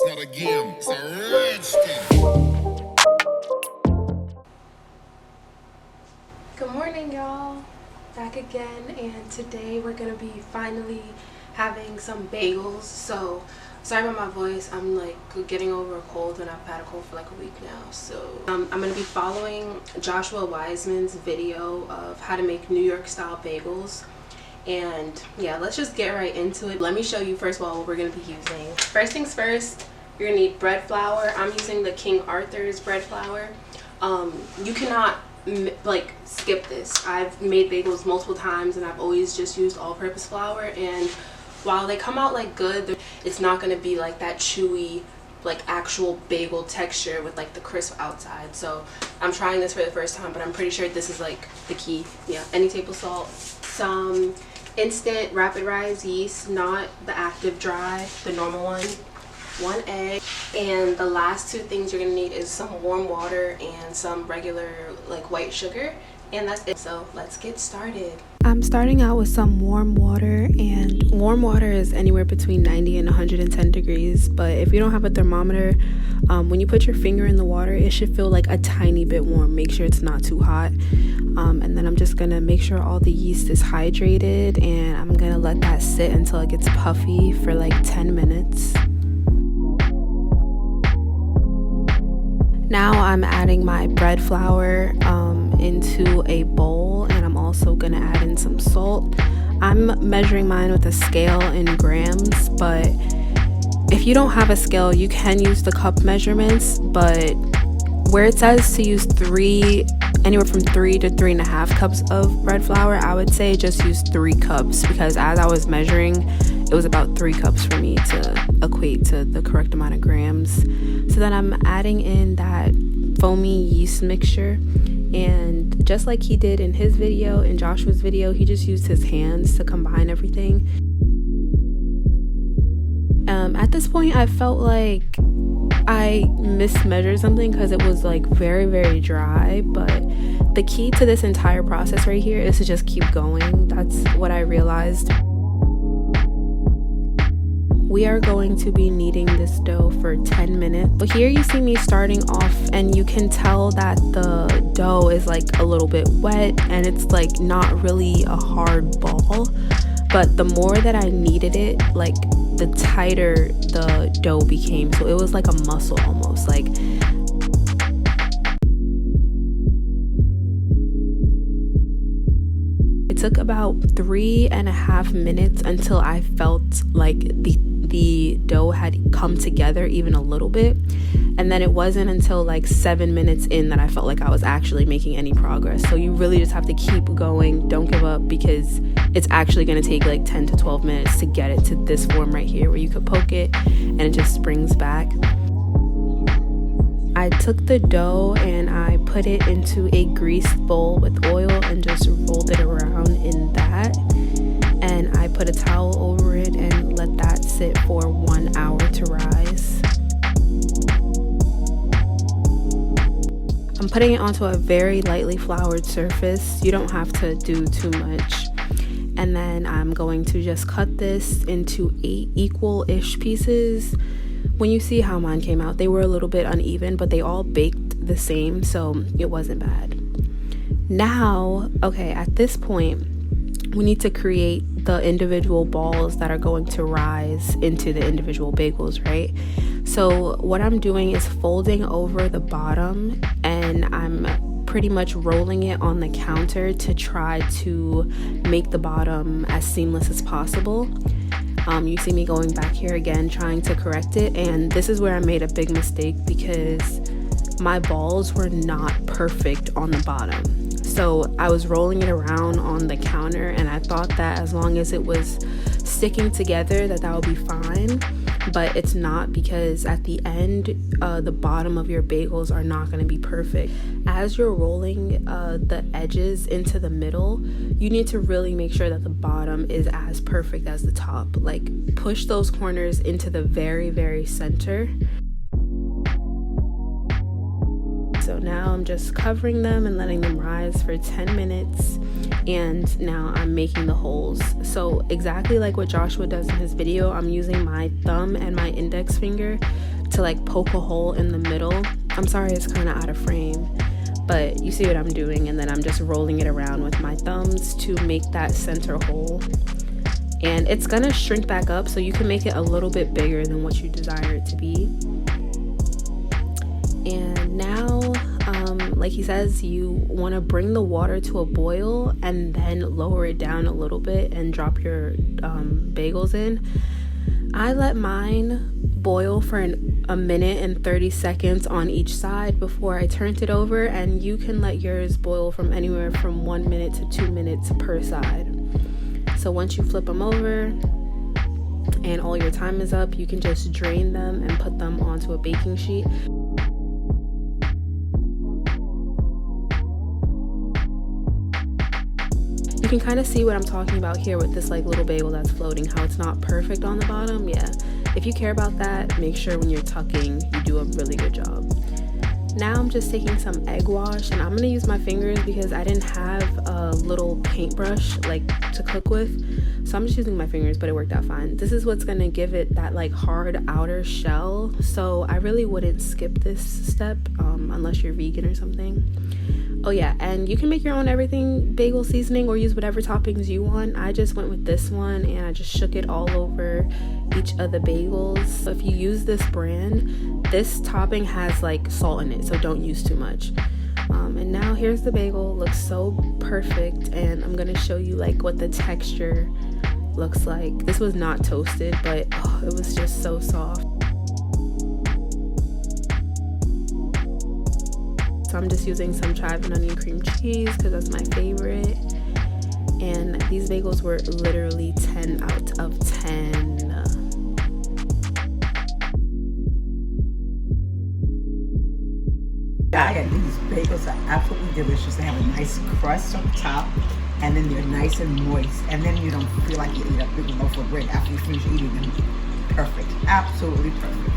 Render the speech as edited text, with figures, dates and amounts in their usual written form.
It's not a game, it's a rich thing. Good morning, y'all. Back again, and today we're gonna be finally having some bagels. So sorry about my voice. I'm like getting over a cold, and I've had a cold for like a week now. So I'm gonna be following Joshua Weissman's video of how to make New York style bagels. And yeah, let's just get right into it. Let me show you first of all what we're gonna be using. First things first, you're gonna need bread flour. I'm using the King Arthur's bread flour. You cannot like skip this. I've made bagels multiple times and I've always just used all-purpose flour, and while they come out like good, it's not going to be like that chewy like actual bagel texture with like the crisp outside. So I'm trying this for the first time, but I'm pretty sure this is like the key. Yeah, any table salt, some instant rapid rise yeast, not the active dry, the normal one egg, and the last two things you're gonna need is some warm water and some regular like white sugar, and that's it. So let's get started. I'm starting out with some warm water, and warm water is anywhere between 90 and 110 degrees, but if you don't have a thermometer, when you put your finger in the water, it should feel like a tiny bit warm. Make sure it's not too hot. And then I'm just gonna make sure all the yeast is hydrated, and I'm gonna let that sit until it gets puffy for like 10 minutes. Now I'm adding my bread flour into a bowl, and I'm also gonna add in some salt. I'm measuring mine with a scale in grams, but if you don't have a scale, you can use the cup measurements, but where it says to use anywhere from 3 to 3.5 cups of bread flour, I would say just use 3 cups, because as I was measuring, it was about 3 cups for me to equate to the correct amount of grams. So then I'm adding in that foamy yeast mixture, and just like he did in his video, in Joshua's video, he just used his hands to combine everything. At this point, I felt like I mismeasured something because it was like very, very dry, but the key to this entire process right here is to just keep going. That's what I realized. We are going to be kneading this dough for 10 minutes. But here you see me starting off, and you can tell that the dough is like a little bit wet and it's like not really a hard ball. But the more that I kneaded it, like the tighter the dough became. So it was like a muscle almost. Like it took about 3.5 minutes until I felt like the dough had come together even a little bit, and then it wasn't until like 7 minutes in that I felt like I was actually making any progress. So you really just have to keep going, don't give up, because it's actually going to take like 10 to 12 minutes to get it to this form right here where you could poke it and it just springs back. I took the dough and I put it into a greased bowl with oil and just rolled it around in that, and I put a towel over it and let that sit for 1 hour to rise. I'm putting it onto a very lightly floured surface. You don't have to do too much. And then I'm going to just cut this into 8 equal-ish pieces. When you see how mine came out, they were a little bit uneven, but they all baked the same, so it wasn't bad. Now, okay, at this point, we need to create the individual balls that are going to rise into the individual bagels, right? So what I'm doing is folding over the bottom, and I'm pretty much rolling it on the counter to try to make the bottom as seamless as possible. You see me going back here again trying to correct it, and this is where I made a big mistake because my balls were not perfect on the bottom. So I was rolling it around on the counter, and I thought that as long as it was sticking together that would be fine, but it's not, because at the end the bottom of your bagels are not going to be perfect. As you're rolling the edges into the middle, you need to really make sure that the bottom is as perfect as the top. Like push those corners into the very, very center. So now now I'm just covering them and letting them rise for 10 minutes. And now I'm making the holes. So exactly like what Joshua does in his video, I'm using my thumb and my index finger to like poke a hole in the middle. I'm sorry it's kind of out of frame, but you see what I'm doing. And then I'm just rolling it around with my thumbs to make that center hole. And it's gonna shrink back up, so you can make it a little bit bigger than what you desire it to be. And now, like he says, you want to bring the water to a boil and then lower it down a little bit and drop your bagels in. I let mine boil for a minute and 30 seconds on each side before I turned it over, and you can let yours boil from anywhere from 1 minute to 2 minutes per side. So once you flip them over and all your time is up, you can just drain them and put them onto a baking sheet. You can kind of see what I'm talking about here with this like little bagel that's floating, how it's not perfect on the bottom. Yeah, if you care about that, make sure when you're tucking you do a really good job. Now I'm just taking some egg wash, and I'm gonna use my fingers because I didn't have a little paintbrush like to cook with, so I'm just using my fingers, but it worked out fine. This is what's gonna give it that like hard outer shell, so I really wouldn't skip this step unless you're vegan or something. Oh yeah, and you can make your own everything bagel seasoning or use whatever toppings you want. I just went with this one and I just shook it all over each of the bagels. So if you use this brand, this topping has like salt in it, so don't use too much. And now here's the bagel. Looks so perfect, and I'm gonna show you like what the texture looks like. This was not toasted, but it was just so soft. So I'm just using some chive and onion cream cheese because that's my favorite. And these bagels were literally 10 out of 10. Jiah, these bagels are absolutely delicious. They have a nice crust on top, and then they're nice and moist. And then you don't feel like you ate a big loaf of bread after you finish eating them. Perfect. Absolutely perfect.